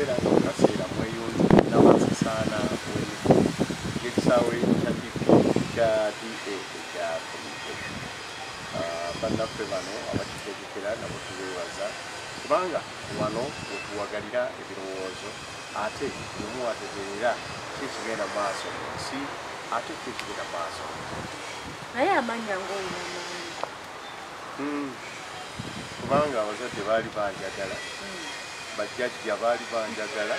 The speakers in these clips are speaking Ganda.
Era nga mukaseera mweyonzi nabantu sana ekisaawe kya DA ekya communication bannaffe bano abakitegekera nabo tubeebaza kubanga wano wetuwagalira ebirowoozo ate lumu ategeerera kikigenda maaso mu nsi ate kikigenda maaso naye amanya ng'olina maanyi kubanga abazadde baali banjagala bajjajja baali banjagala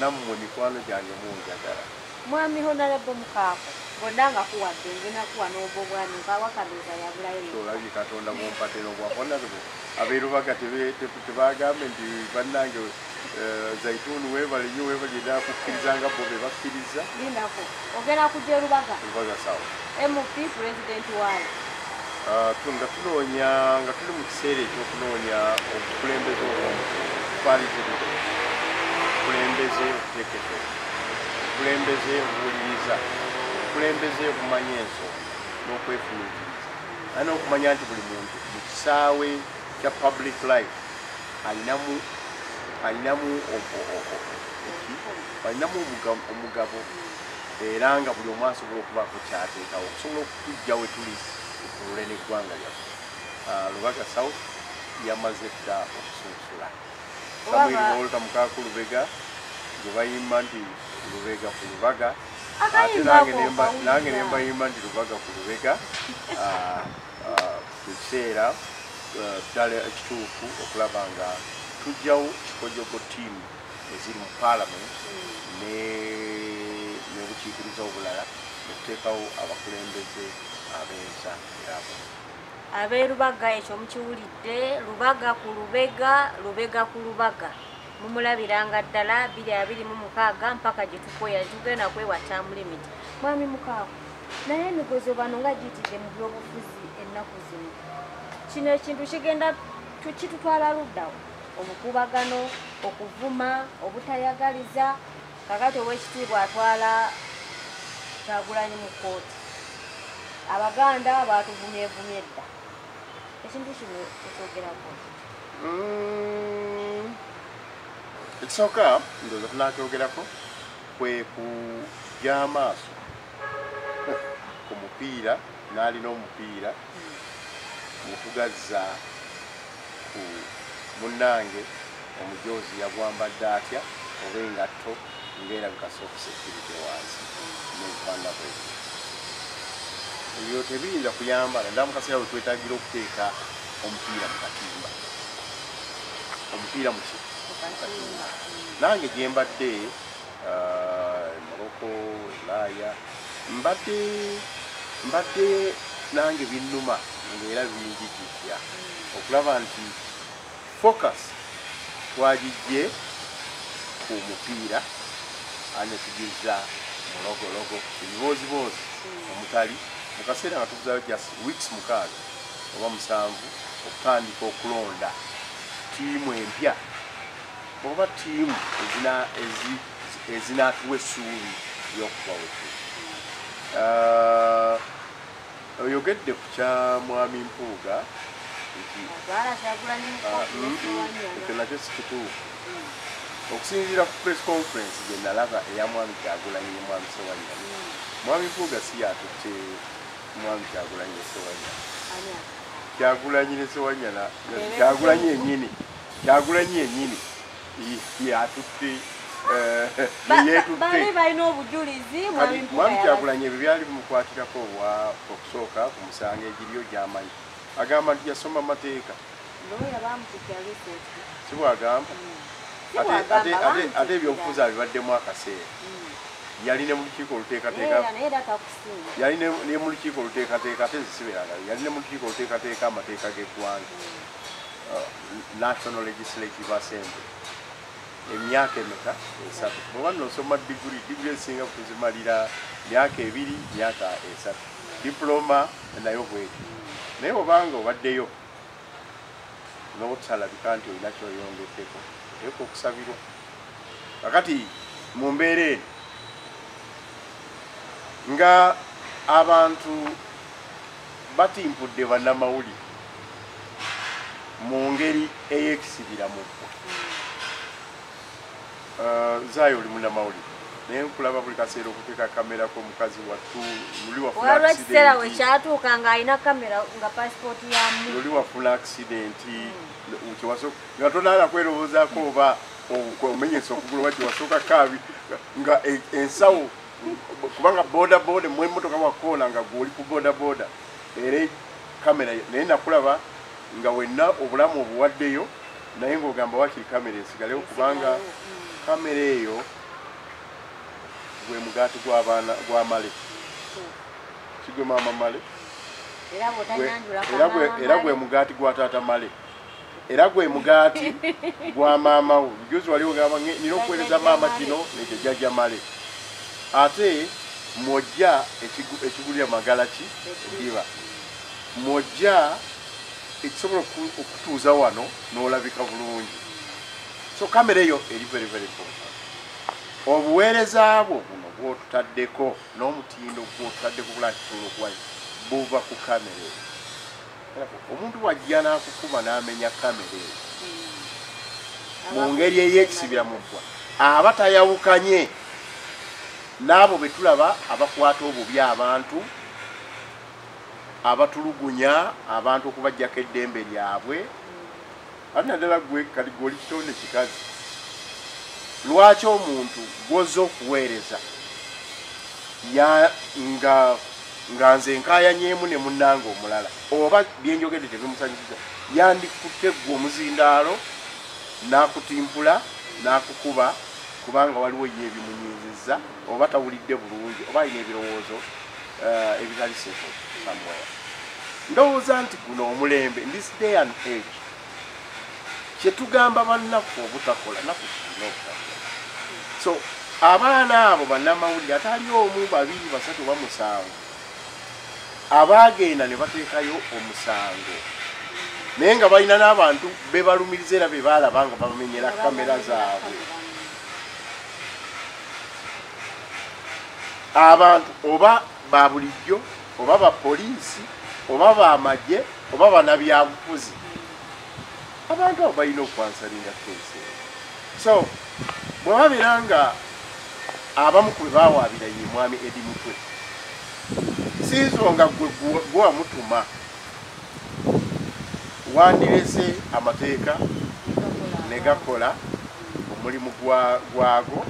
nammwe mikwano gyange munjagala mwami Honorable Mukaako bonna nga kuwadde ngenda kuwa n'obwo bwami nkawakabiza yabulayo olabye katonda mumpate n'obwahonorable abeerubaga tebagambe nti bannange zaituni weebale nnyo weebale nakukkiriza nga bo be bakkiriza lindako ogenda kujja erubaga rubaga sawa MP president waayo nga tunoonya nga tuli mu kiseera ekyokunoonya obukulembeze obwomu kwalitirire obukulembeze obuteekeko obukulembeze obuwuliriza obukulembeze okumanya ensonga n'okwefumiitiriza era n'okumanya nti buli muntu mu kisaawe kya public life alinamu omugabo era nga buli omu asobola okubaako kyateekawo okusobola okutujja we tuli okulule n'eggwanga lyaffe Lubaga South yamaze dda okusunsula Samuel Walter Mukaako Lubega gwe bayimba nti Lubega ku Lubaga ate nange ne mbayimba nti Lubaga ku Lubega ekiseera ddala ekituufu okulaba nga tujjawo kikojogo ttiimu eziri mu Parliament n'obukiikiriza obulala okuteekawo abakulembeze abeeza erabo ab'erubaga ekyo mukiwulidde Lubaga ku Lubega Lubega ku Lubaga mumulabiranga ddala 2026 mpaka gye tukoya tugenda kwewatamu limiti mwami Mukaako naye emigozo bano nga giyitidde mu byobufuzi ennaku zino kino ekintu kigenda kitutwala luddawo obukubagano okuvuma obutayagaliza kakati ow'ekitiibwa atwala Kyagulanyi mu kkooti Abaganda batuvumyevumye dda ekintu kino ekyogerako ekisooka ndowooza tunakyogerako kwe kujja amaaso ku mupiira n'alina omupiira mutugazza ku munnange omujoozi yagwambadde atya oba engatto ng'erabika sookusekirite wansi n'ebipanda bwe ebyo tebiyinza kuyambala nda mu kaseera bwe twetagira okuteeka omupiira mu katimba omupiira muki mukatimba nange gye mbadde Morocco Ulaaya mbadde nange binnuma ng'era binjigijja okulaba nti focus twagijje ku mupiira anetugizza mulogologo ebiboozibozi omutali mu kaseera nga tuzaayo just weeks 6 oba 7 okutandika okulonda ttiimu empya oba ttiimu ezinaatuwa essuubi ly'okuba wetu oyogedde ku kya mwami Mpuuga nti ekyo nakyo si kituufu okusinziira ku press conference gye nalaba eya mwami Kyagulanyi ne mwami Ssewanyana mwami Mpuuga si yatutte mwami Kyagulanyi ne Ssewanyana Kyagulanyi ne Ssewanyana Kyagulanyi yennyini yatutte bali balina obujulizi mwami Kyagulanyi ebyo byali bimukwatirako okusooka ku musango egiriyo gy'amanyi agamba nti yasoma amateeka si bwagamba ate ebyobufuzi abibaddemu akaseera yali ne mu lukiiko oluteekateeka ate zisiberanga yali ne mu lukiiko oluteekateeka amateeka g'eggwanga National Legislative Assembly emyaka emeka 3 bwoba nosoma diguri esinga kuzimalira myaka 2 myaka 3 diploma nayo bweti naye obanga obaddeyo n'obutalabika nti olina kyoyongeddeko eko okusabirwa kakati mu mbeera eno nga abantu batimpudde bannamawulire mu ngeri ey'ekisibiramu Zayo oli munnamawulire naye nkulaba buli kaseera okuteeka kamera ko mukazi wattu luli wafuna accident wekyatuuka ng'alina kamera nga passport yamu luli wafuna accident nga tonaala kwerowoozaako oba omenyesa okugulu waki wasooka kaabi nga ensawo kubanga bodaboda mu emmotoka wakoona nga gwoli ku bodaboda era kamera naye nakulaba nga wenna obulamu obuwaddeyo naye ng'ogamba wakiri kamera esigalewo kubanga kamera eyo gwe mugaati gwa male kigwe maama male era gwe mugaati gwa taata male era gwe mugaati gwa maama wo juzi wali ogamba nina okuweereza maama kino nekyo jjajja male ate mwojja ekigulira magala ki diba mwojja ekisobola okutuuza wano n'olabika bulungi so kamera eyo eri very very important obuweereza bwo buno bwotutaddeko n'omutindo gwotutaddeko bulakisobola okuwayo buva ku kamera eyo omuntu wajja n'akukuba n'amenya kamera eyo mu ngeri ey'ekisibira mu ggwa aba tayawukanye n'abo be tulaba abakwata obubi abantu abatulugunya abantu okubajjako eddembe lyabwe ate naddala gwe kati gwoli kitonde kikazi lwaki omuntu gwoza okuweereza nga nze nkaayanyeemu ne munnanga omulala oba byenjogedde tebimusanyusiza yandikutte gwe omuzindaalo n'akutimpula n'akukuba kubanga waliwo ye ebimunyiizizza oba tawulidde bulungi oba alina ebirowoozo ebitali seko somewhere ndowooza nti guno omulembe in this day and age kyetugamba bannaffe obutakola naffe tulina obutakola so abaana abo bannamawulire ate ali omu babiri basatu oba musanvu abaagenda ne bateekayo omusango naye nga balina n'abantu bebalumiriza era be baalaba nga bamenyera kamera zaabwe abantu oba ba bulijjo oba ba poliisi oba bamagye oba banabyabufuzi abantu abo balina okwansalinga keesi so bwe babeera nga abamu ku be baawaabira ye mwami Edi Mutwe sinsonga gwe wamutuma wandirese amateeka ne gakola omulimu gwago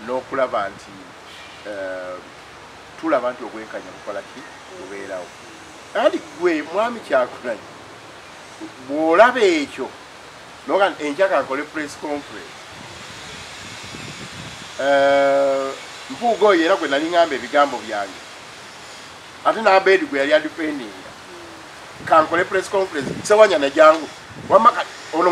n'okulaba nti tulaba nti obwenkanya bukola ki bubeerawo kandi gwe mwami Kyagulanyi bw'olaba ekyo noga enkya kankole press conference Mpuuga oyo era gwe nali ngamba ebigambo byange ate n'Abedi gwe yali adifendinga kankole press conference Sewanyana jangu wamaka ono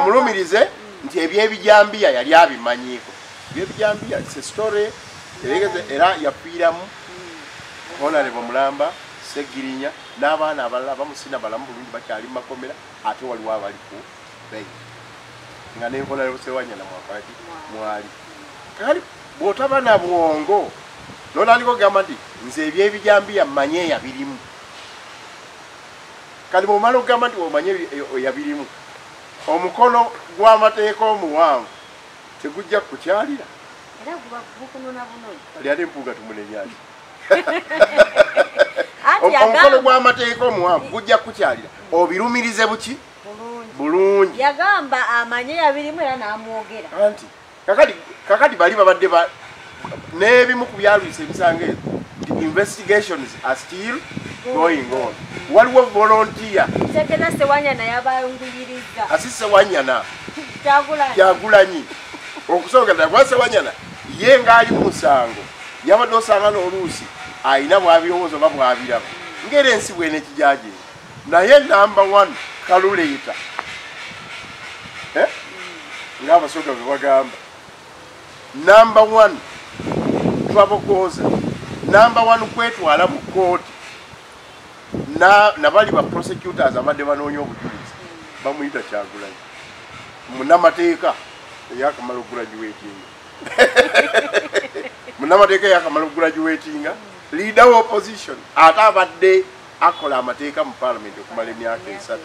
mulumirize nti ebyebijambiya yali abimanyiiko ebyebijambiya se story era yafiiramu Honorable Mulamba Segirinya n'abaana abalala bamusina balamu bulungi bakyali mu makomera ate waliwo abali ku beyi nga nenkola Sewanyana mwakolaki mwali kali bw'otaba na bwongo notandika okugamba nti nze ebyebijambiya mmanye yabirimu kali bw'omala okugamba nti omanye yabirimu omukono gw'amateeka omuwanvu tegujja kukyalira ali ate Mpuuga tumunenyaki omukono gw'amateeka omuwanvu gujja kukyalira obirumirize buki bulungi yagamba amanye yabirimu era n'amwogera anti kakati bali babadde n'ebimu ku byalwisa ebisange ezo investigations are still going on waliwo volunteer tegena Sewanyana yabayunguyiriza asi Sewanyana Kyagulanyi okusooka ddala kwa Sewanyana ye ng'ali mu musango yabadde osanga n'oluusi ayina bw'abirowooza oba bw'abiraba ng'era ensi bw'ene ekijaaje naye number one kaluleeta ng'abasoga be bagamba number one twabogoza number one kwetwala mu kooti nabali ba prosecutors abadde banoonya obujulizi bamuyita Kyagulanyi munnamateeka eyakamala okuguraduatinga munnamateeka eyakamala okuguraduatinga leader wa opposition ate abadde akola amateeka mu parliament okumala emyaka 3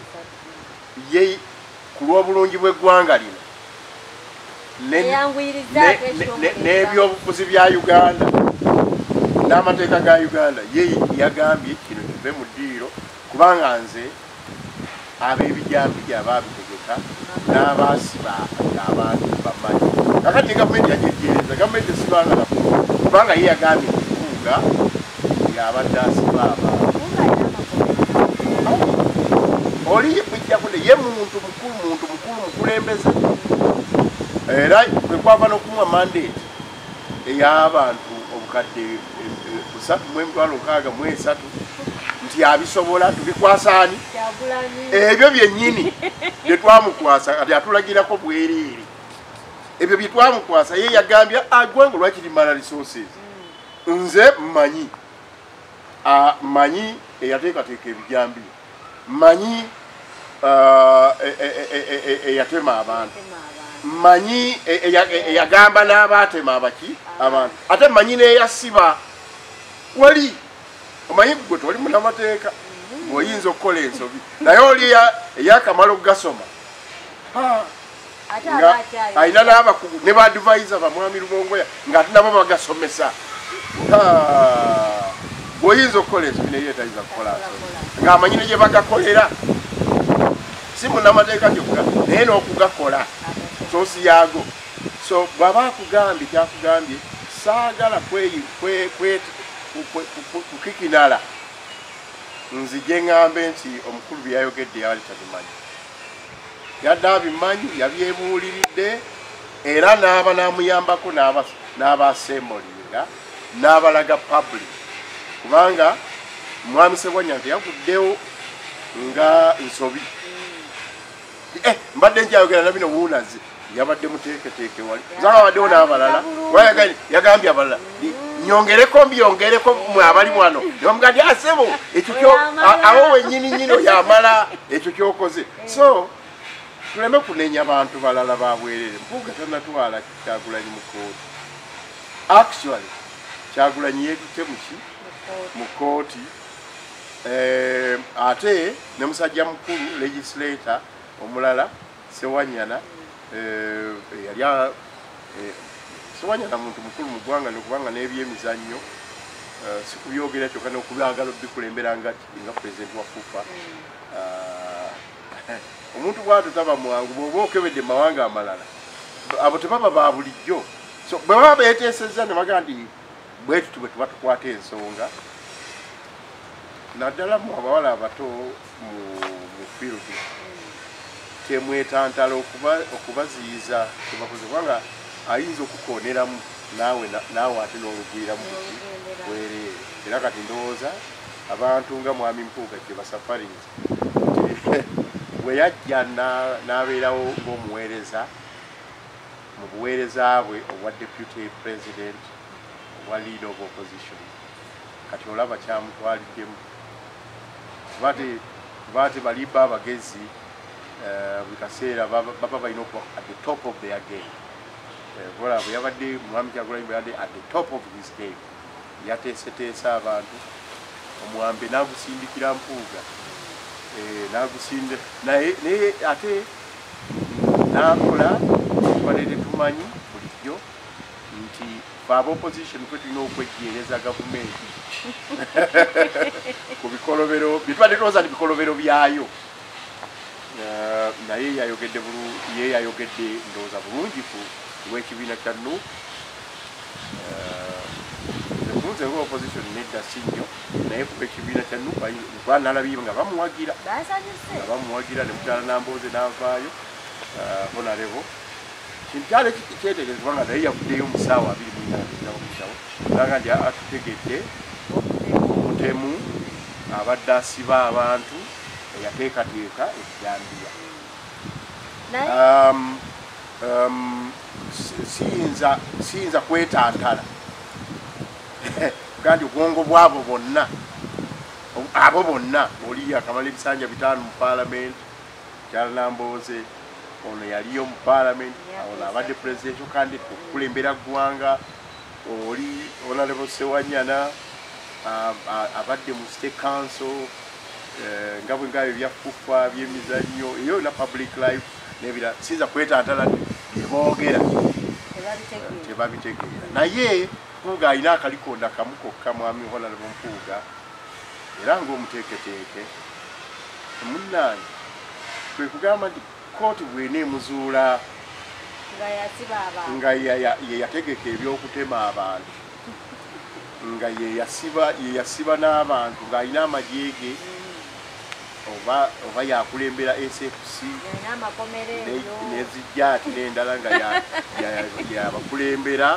ye ku lw'obulungi bw'eggwanga lino n'ebyobufuzi bya Uganda n'amateeka ga Uganda ye yagambye kino kive mu ddiiro kubanga nze ab'ebijambiya baabitegeka n'abaasiba abantu bamanyi kakati gavumenti yajejereza gavumenti esibanga nakulu kubanga ye yagambye okukunga yabadde asiba abantu oli bujja kunde ye muntu mukulu mukulembeze era kwe kwava n'okumuwa mandate ey'abantu obukadde 3,663 nti abisobola tubikwasaani ebyo byennyini bye twamukwasa kati atulagirako bwereere ebyo bye twamukwasa ye yagambye agwango lwaki limala resources nze mmanyi eyateekateeka ebijambi mmanyi eyatema abantu mmanyi eyagamba n'abaatema abaki abantu ate mmanyi n'eyasiba wali omanyi gwe toli munamateeka ng'oyinza okukola ensobi naye oli eyakamala okugasoma nga alina n'abakugu ne baadvisor bamwami Lubongoya ng'ate nabo bagasomesa bw'oyinza okukola ensobi naye etayinza kukola nsobi ng'amanyi ne gye bagakolera si munamateeka gyokka naye n'okugakola sosi yaago so bw'aba akugambye kyakugambye saagala kukikinala nzije ŋŋambe nti omukulu bye yayogedde yali tabimanyi yadde abimanyi yabyebuuliridde era n'aba n'amuyambako n'abasembolinga n'abalaga public kubanga mwami Ssebwanya nti yaguddewo nga nsobi mbadde nkyayogera nabino wuunaze yabadde muteeketeeke wali zanga baddewo n'abalala yagambye abalala nyongereko mbyongereko mwe abali wano nomugandi asebo ekyo awo wennyini yamala ekyo kyokoze so tuleme kunenya abantu balala babwerere mpuuga tannatwala Kyagulanyi mu kooti actually Kyagulanyi yeetute mu kooti ate ne musajja mukulu legislator omulala Ssewanyana yali Ssewanyana muntu mukulu mu ggwanga nekubanga n'ebyemizannyo sikubyogera kyokka n'okubyagala obikulembera nga pulezidenti wa FUFA omuntu bw'ato taba mwangu bw'oba okebedde mu mawanga amalala abo tebaba ba bulijjo so bwe baba beeteesezza ne bagaa nti bwe tuti bwe tuba tukwata ensonga naddala mu abawala abato mu field temwetantala okubaziyiza tebakoze kubanga ayinza okukooneramu naawe ate n'olugwiramu weereere era kati ndowooza abantu nga mwami Mpuuga gye basafarinze bwe yajja n'abeerawo ng'omuweereza mu buweereza bwe obwa deputy president obwa leader of opposition kati olaba kyamutwaliddemu bati baliba abagezi buli kaseera baba balina okuba at the top of their game bwe yabadde mwami Kyagulanyi bwe yabadde at the top of his game yateeseteesa abantu omwambe n'agusindikira Mpuuga n'agusinde naye ate n'akola tubadde tetumanyi bulijjo nti baaba opposition kwe tulina okwejjeereza gavumenti ku bikolobero byetubadde tulowooza nti bikolobero byayo naye yayogedde ndowooza bulungi ku lw'ekibiina kya NUP nze nga opposition nedda si nnyo naye kuba ekibiina kya NUP kuba nalabye nga bamuwagira ne mukyala Nambooze n'avaayo honorable kintu kyali kyetegereza kubanga naye yavuddeyo mu ssaawa 24 aga nti atutegedde omutemu abadde asiba abantu eyateekateeka ekijambiya siyinza kwetantala kandi obwongo bwabo bonna abo bonna oli akamala ebisanja 5 mu parliament kyala Nambooze ono yaliyo mu parliament ono abadde presidential candidate okukulembera ggwanga oli honorable Ssewanyana abadde mu state council nga bwe ngabyo ebya FUFA byemizannyo eyo na public life nebira sinza kwetantala byeboogera tebabitegeera naye Mpuuga alina akalikonda kamu kokka mwami Honorable Mpuuga era ng'omuteeketeeke munnange kwe kugamba nti kooti bw'eneemuzuula nga ye yategeka ebyokutema abantu nga ye yasiba n'abantu ng'alina amagye oba yakulembera SFC nezijja ati n'endala nga yabakulembera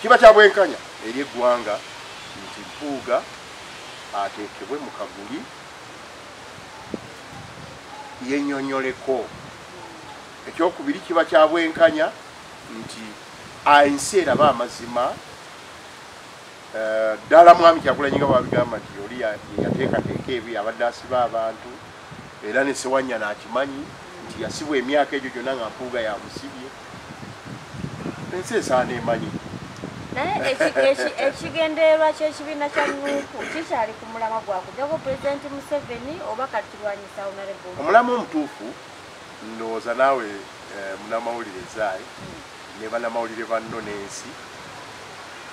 kiba kya bwenkanya eri eggwanga nti Mpuuga ateekebwe mu kaguli yennyonnyoleko. Ekyokubiri kiba kya bwenkanya nti ensi eraba amazima ddala mwami Kyagulanyi nga bwabigamba nti oli yateekateeka ebyo yabadde asiba abantu era ne Ssewanyana n'akimanyi nti yasibwa emyaka egyo gyonna nga Mpuuga yamusibye ensi esaana emanyi. Naye ekigendererwa ky'ekibiina kya Nuupu kikyali ku mulamwa gwa kugyako Pulezidenti Museveni oba kakirwanyisa Honorable? Omulamu omutuufu ndowooza naawe munnamawulire zaayi ne bannamawulire banno n'ensi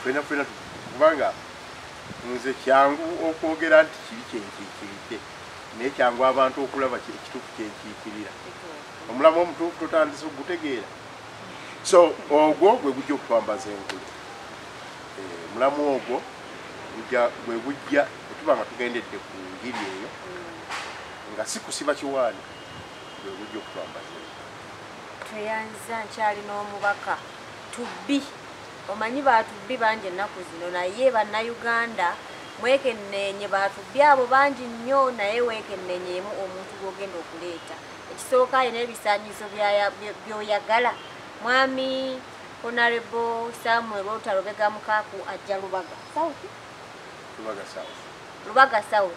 ffena kubanga nze kyangu okwogera nti kiri kyenkiikiridde naye kyangu abantu okulaba ekituufu kyenkiikirira. Omulamu omutuufu totandise okugutegeera, so ogwo gwe gujja okutwambaza engule. Omulamu ogwo gwe gujja otuba nga tugendedde ku ngiri eyo nga si kusiba kiwaani gwe gujja okutwambaza engule. Tweyanza nkyali n'omubaka Tubbi. Omanyi batubbi bangi ennaku zino naye bannayuganda mwekenneenye batubbi abo bangi nnyo naye weekenneenyeemu omuntu gw'ogenda okuleeta. Ekisooka ayina ebisaanyizo by'oyagala. Mwami Honorable Samuel Otalobega Mukaaku ajja Lubaga South.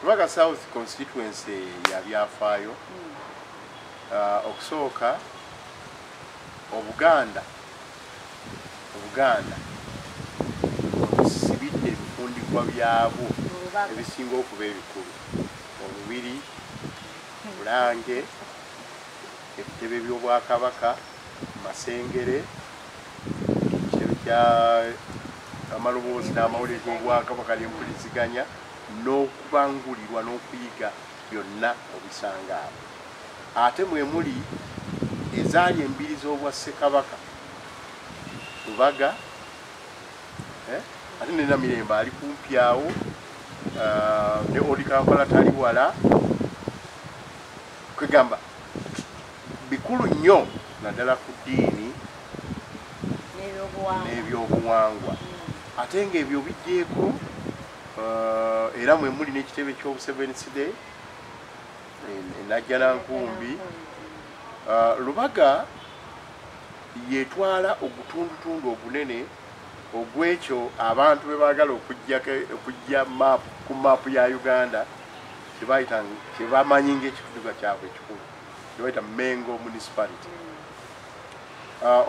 Lubaga South constituency ya byafaayo. Okusooka Obuganda sibidde ebifundikwa byabo ebisinga okuba ebikulu. Omubiri, Bulange, ebitebe by'Obwakabaka, Masengere, ekitebe kya amaloboozi n'amawulire g'Obwakabaka n'empuliziganya n'okubangulirwa n'okuyiga byonna obisanga awo. Ate mwe muli ezaali embiri z'obwa Ssekabaka Lubaga, ate ne Namirembe ali kumpi awo, ne Old Kampala tali wala. Kwegamba bikulu nnyo naddala ku ddiini n'ebyobuwangwa. Ate ng'ebyo bijjeeko era mwe muli n'ekitebe ky'obusevensidde Najjanankumbi. Lubaga yetwala ogutundutundu ogunene ogw'ekyo abantu bwe baagala okujja ku maapu ya Uganda kye bamanyi ng'ekitunduga kyabwe ekikulu kye bayita Mengo municipality.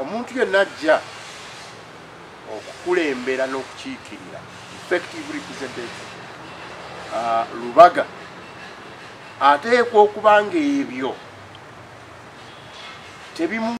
Omuntu yenna ajja okukulembera n'okukiikirira effective representation Lubaga ateekwa okuba ng'ebyo tebimu